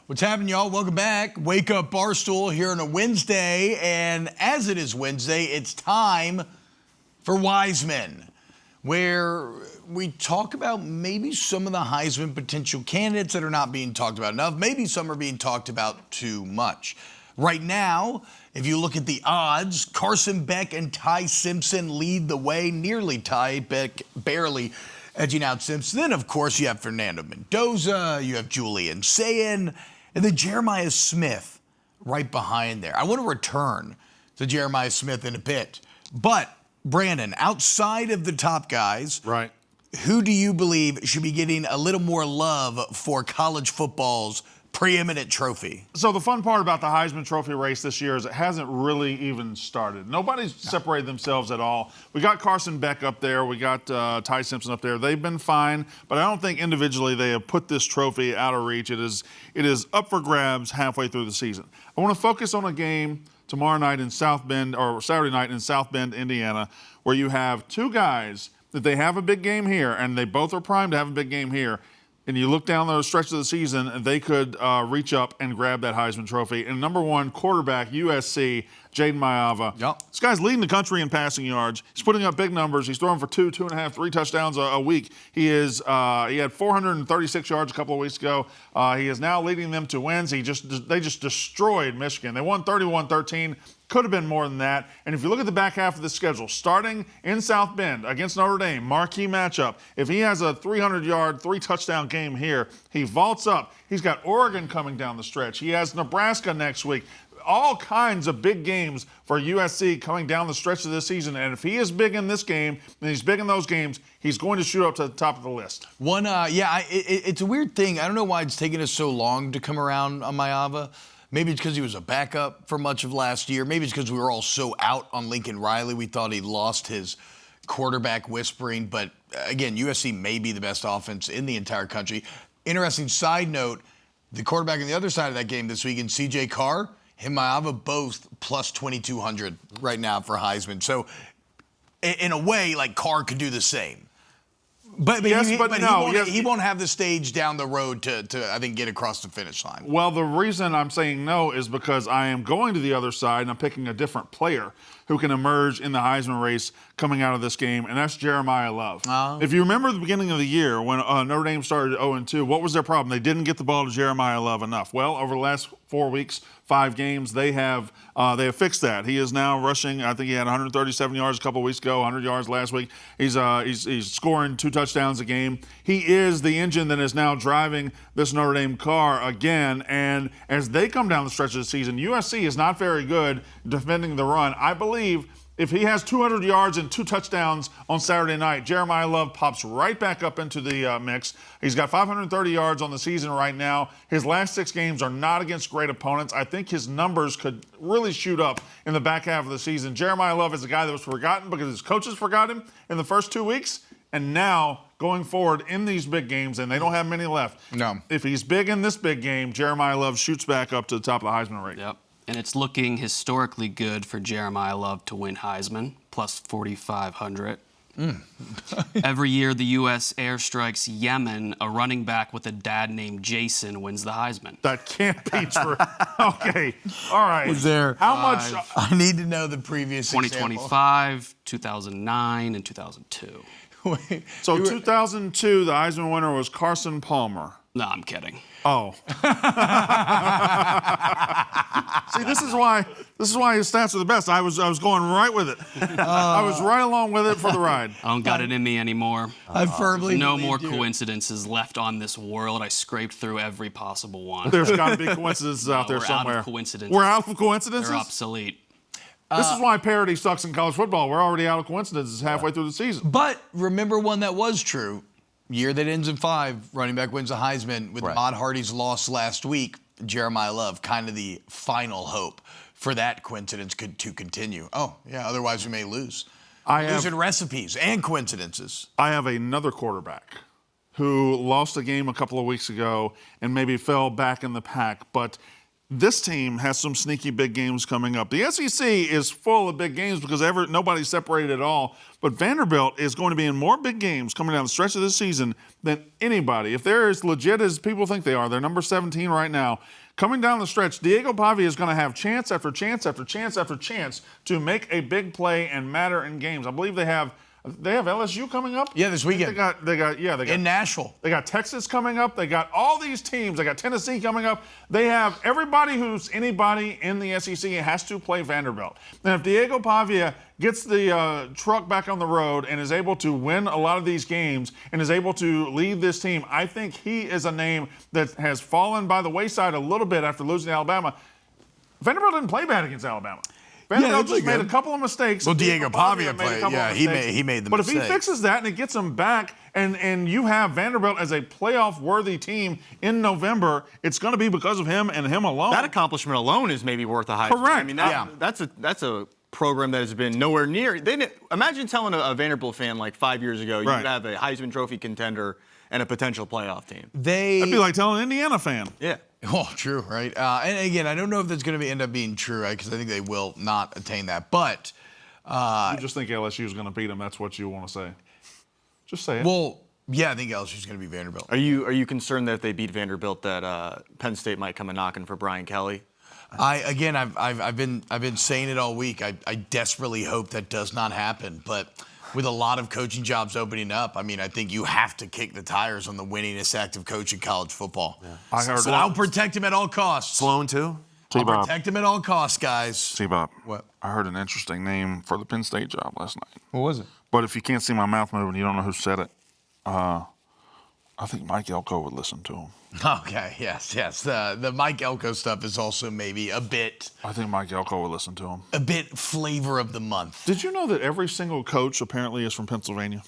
What's happening, y'all? Welcome back. Wake Up Barstool here on a Wednesday. And as it is Wednesday, it's time for Wiseman, where we talk about maybe some of the Heisman potential candidates that are not being talked about enough. Maybe some are being talked about too much. Right now, if you look at the odds, Carson, Beck, and Simpson lead the way, nearly tied. Beck barely edging out Simpson. Then, of course, you have Fernando Mendoza, you have Julian, Sayin, and then Jeremiyah Smith right behind there. I want to return to Jeremiyah Smith in a bit. But, Brandon, outside of the top guys, right, who do you believe should be getting a little more love for college football's preeminent trophy? So the fun part about the Heisman Trophy race this year is it hasn't really even started. Nobody's separated themselves at all. We got Carson, Beck up there. We got Simpson up there. They've been fine, but I don't think individually they have put this trophy out of reach. It is up for grabs halfway through the season. I want to focus on a game tomorrow night in South Bend, or Saturday night in South Bend, Indiana, where you have two guys that they have a big game here, and they both are primed to have a big game here. And you look down the stretch of the season, they could reach up and grab that Heisman Trophy. And number one quarterback, USC, Jayden Maiava. Yep. This guy's leading the country in passing yards. He's putting up big numbers. He's throwing for 2.5, 3 touchdowns a week. He had 436 yards a couple of weeks ago. He is now leading them to wins. They just destroyed Michigan. They won 31-13. Could have been more than that. And if you look at the back half of the schedule, starting in South Bend against Notre Dame, marquee matchup, if he has a 300-yard, 3-touchdown game here, he vaults up. He's got Oregon coming down the stretch. He has Nebraska next week. All kinds of big games for USC coming down the stretch of this season. And if he is big in this game, and he's big in those games, he's going to shoot up to the top of the list. It's a weird thing. I don't know why it's taken us so long to come around on Maiava. Maybe it's because he was a backup for much of last year. Maybe it's because we were all so out on Lincoln Riley. We thought he lost his quarterback whispering. But, again, USC may be the best offense in the entire country. Interesting side note, the quarterback on the other side of that game this week in C.J. Carr, him and Maiava both plus 2,200 right now for Heisman. So, in a way, like, Carr could do the same. But he won't have the stage down the road to I think, get across the finish line. Well, the reason I'm saying no is because I am going to the other side and I'm picking a different player who can emerge in the Heisman race coming out of this game, and that's Jeremiyah Love. If you remember the beginning of the year when Notre Dame started 0-2, what was their problem? They didn't get the ball to Jeremiyah Love enough. Well, over the last 4 weeks, 5 games, they have fixed that. He is now rushing. I think he had 137 yards a couple of weeks ago, 100 yards last week. He's scoring 2 touchdowns a game. He is the engine that is now driving this Notre Dame car again. And as they come down the stretch of the season, USC is not very good defending the run. I believe if he has 200 yards and 2 touchdowns on Saturday night, Jeremiyah Love pops right back up into the mix. He's got 530 yards on the season right now. His last 6 games are not against great opponents. I think his numbers could really shoot up in the back half of the season. Jeremiyah Love is a guy that was forgotten because his coaches forgot him in the first 2 weeks. And now, going forward in these big games, and they don't have many left. No. If he's big in this big game, Jeremiyah Love shoots back up to the top of the Heisman rate. Yep. And it's looking historically good for Jeremiyah Love to win Heisman, plus 4,500. Every year, the U.S. airstrikes Yemen, a running back with a dad named Jason wins the Heisman. That can't be true. Okay. All right. Was there how much? I need to know the previous 2025, 2009, and 2002. So 2002, the Heisman winner was Carson Palmer. No, I'm kidding. Oh. See, this is why his stats are the best. I was going right with it. I was right along with it for the ride. I don't got it in me anymore. I firmly no more believe you. Coincidences left on this world. I scraped through every possible one. There's got to be coincidences out there we're somewhere. Out of coincidences. We're out of coincidences? They're obsolete. This is why parity sucks in college football. We're already out of coincidences halfway through the season. But remember one that was true. Year that ends in 5, running back wins the Heisman with Ahmad Hardy's loss last week. Jeremiyah Love, kind of the final hope for that coincidence to continue. Oh, yeah, otherwise we may lose. Losing recipes and coincidences. I have another quarterback who lost a game a couple of weeks ago and maybe fell back in the pack, but this team has some sneaky big games coming up. The SEC is full of big games because nobody's separated at all. But Vanderbilt is going to be in more big games coming down the stretch of this season than anybody. If they're as legit as people think they are, they're number 17 right now. Coming down the stretch, Diego Pavia is going to have chance after chance after chance after chance to make a big play and matter in games. I believe they have LSU coming up. Yeah, this weekend. They got in Nashville. They got Texas coming up. They got all these teams. They got Tennessee coming up. They have everybody who's anybody in the SEC has to play Vanderbilt. And if Diego Pavia gets the truck back on the road and is able to win a lot of these games and is able to lead this team, I think he is a name that has fallen by the wayside a little bit after losing to Alabama. Vanderbilt didn't play bad against Alabama. Vanderbilt just made a couple of mistakes. Well, Diego Pavia played. Yeah, he made the mistakes. But if he fixes that and it gets them back, and you have Vanderbilt as a playoff-worthy team in November, it's going to be because of him and him alone. That accomplishment alone is maybe worth a Heisman. Correct. I mean, that's a program that has been nowhere near. Imagine telling a Vanderbilt fan like 5 years ago you would have a Heisman Trophy contender and a potential playoff team. That'd be like telling an Indiana fan. Yeah. Oh, true, right? And again, I don't know if that's going to end up being true, right? Because I think they will not attain that. But you just think LSU is going to beat them. That's what you want to say. Just say it. Well, yeah, I think LSU is going to be Vanderbilt. Are you concerned that if they beat Vanderbilt, that Penn State might come a knocking for Brian Kelly? I've been saying it all week. I desperately hope that does not happen, but with a lot of coaching jobs opening up, I mean, I think you have to kick the tires on the winningest active coach in college football. Yeah. So I'll protect him at all costs. Sloan, too? I'll protect him at all costs, guys. T-Bob. What? I heard an interesting name for the Penn State job last night. What was it? But if you can't see my mouth moving, you don't know who said it. I think Mike Elko would listen to him. Okay, yes. The Mike Elko stuff is also maybe a bit. I think Mike Elko would listen to him. A bit flavor of the month. Did you know that every single coach apparently is from Pennsylvania?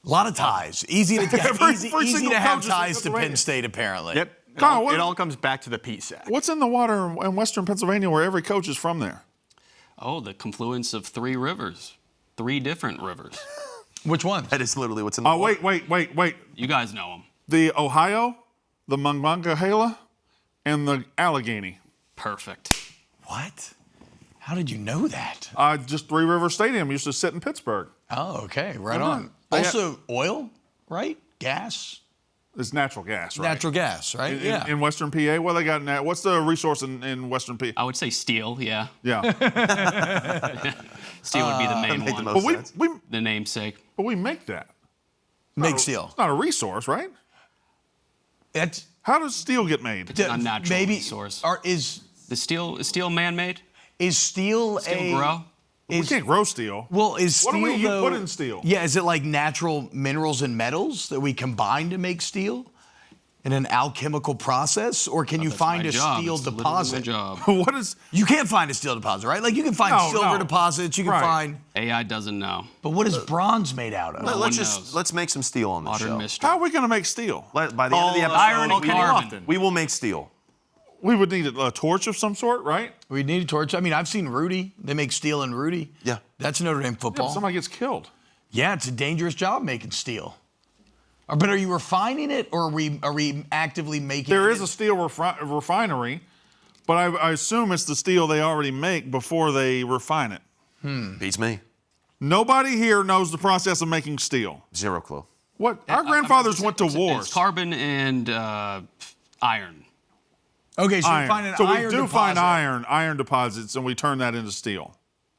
A lot of ties. Easy to have ties to Penn State, apparently. Yep. It all comes back to the PSAC. What's in the water in western Pennsylvania where every coach is from there? Oh, the confluence of 3 rivers. 3 different rivers. Which one? That is literally what's in the water. Wait. You guys know them. The Ohio, the Monongahela, and the Allegheny. Perfect. What? How did you know that? Just Three River Stadium used to sit in Pittsburgh. Oh, okay. Right on. Also, oil, right? Gas? It's natural gas, right? Natural gas, right? In Western PA? Well, they got what's the resource in Western PA? I would say steel, yeah. Yeah. Steel would be the main one. But the namesake. But we make that. Make steel. It's not a resource, right? How does steel get made? It's a natural resource. Is steel man-made? Is steel grow? We can't grow steel. Well, is steel, what do we put in steel? Yeah, is it like natural minerals and metals that we combine to make steel in an alchemical process? Or can you find a steel deposit? My job. What is... You can't find a steel deposit, right? Like you can find silver deposits, you can find... AI doesn't know. But what is bronze made out of? Let's make some steel on the show. Mystery. How are we going to make steel? By the end of the episode, iron and carbon. We will make steel. We would need a torch of some sort, right? We need a torch. I mean, I've seen Rudy. They make steel in Rudy. Yeah. That's Notre Dame football. Yeah, somebody gets killed. Yeah, it's a dangerous job making steel. But are you refining it, or are we actively making it? There is a steel refinery, but I assume it's the steel they already make before they refine it. Beats me. Nobody here knows the process of making steel. Zero clue. What? Our grandfathers went to wars. It's carbon and iron. Okay, so we find an iron we do deposit. find iron deposits, and we turn that into steel.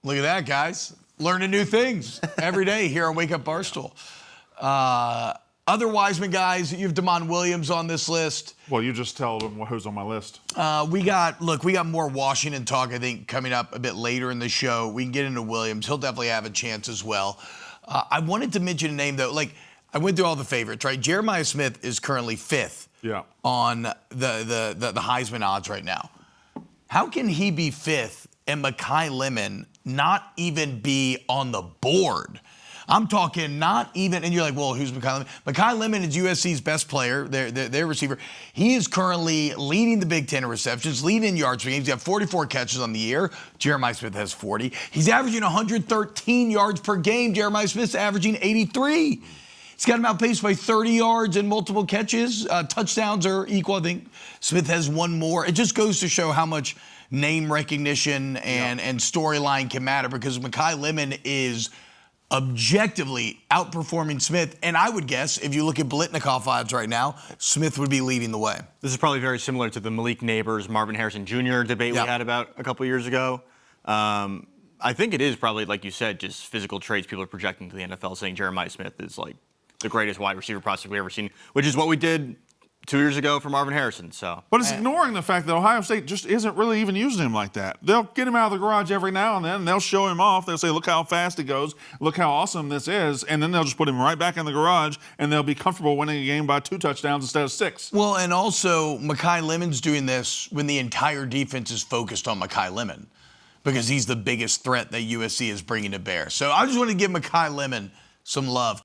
Look at that, guys. Learning new things every day here on Wake Up Barstool. Other Wiseman guys, you have Damon Williams on this list. Well, you just tell them who's on my list. We got more Washington talk, I think, coming up a bit later in the show. We can get into Williams. He'll definitely have a chance as well. I wanted to mention a name, though. Like, I went through all the favorites, right? Jeremiah Smith is currently 5th on the Heisman odds right now. How can he be 5th and Mekhi Lemon not even be on the board? I'm talking not even, and you're like, well, who's Mekhi Lemon? Mekhi Lemon is USC's best player, their receiver. He is currently leading the Big Ten in receptions, leading in yards per game. He's got 44 catches on the year. Jeremiah Smith has 40. He's averaging 113 yards per game. Jeremiah Smith's averaging 83. He's got him outpaced by 30 yards and multiple catches. Touchdowns are equal. I think Smith has one more. It just goes to show how much name recognition and storyline can matter, because Mekhi Lemon is objectively outperforming Smith. And I would guess, if you look at Blitnikoff odds right now, Smith would be leading the way. This is probably very similar to the Malik Neighbors, Marvin Harrison Jr. debate we had about a couple years ago. I think it is probably, like you said, just physical traits people are projecting to the NFL, saying Jeremiah Smith is like the greatest wide receiver prospect we've ever seen, which is what we did 2 years ago for Marvin Harrison. But it's ignoring the fact that Ohio State just isn't really even using him like that. They'll get him out of the garage every now and then, and they'll show him off. They'll say, look how fast he goes, look how awesome this is, and then they'll just put him right back in the garage, and they'll be comfortable winning a game by 2 touchdowns instead of 6. Well, and also, Mekhi Lemon's doing this when the entire defense is focused on Mekhi Lemon, because he's the biggest threat that USC is bringing to bear. So I just want to give Mekhi Lemon some love.